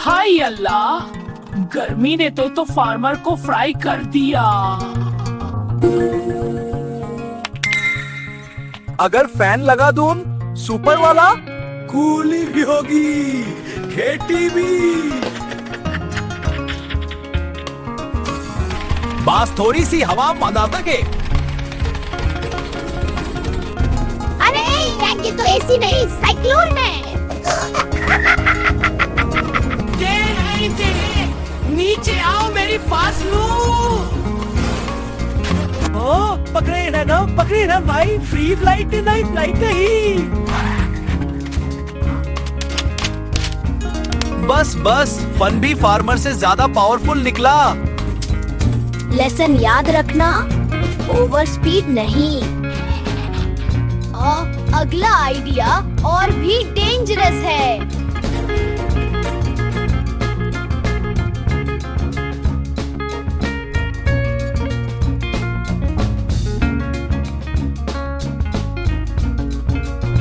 हाय अल्लाह, गर्मी ने तो फार्मर को फ्राई कर दिया। अगर फैन लगा दूं सुपर वाला, कूली भी होगी, खेती भी। बस थोड़ी सी हवा मदा सके। अरे ये तो एसी नहीं, साइक्लोन है। नीचे आओ मेरी फासलू। ओ पकड़े ना भाई, फ्री फ्लाइट नहीं, फ्लाइट नहीं। बस फन भी फार्मर से ज्यादा पावरफुल निकला। लेसन याद रखना, ओवर स्पीड नहीं। अगला आइडिया और भी डेंजरस है।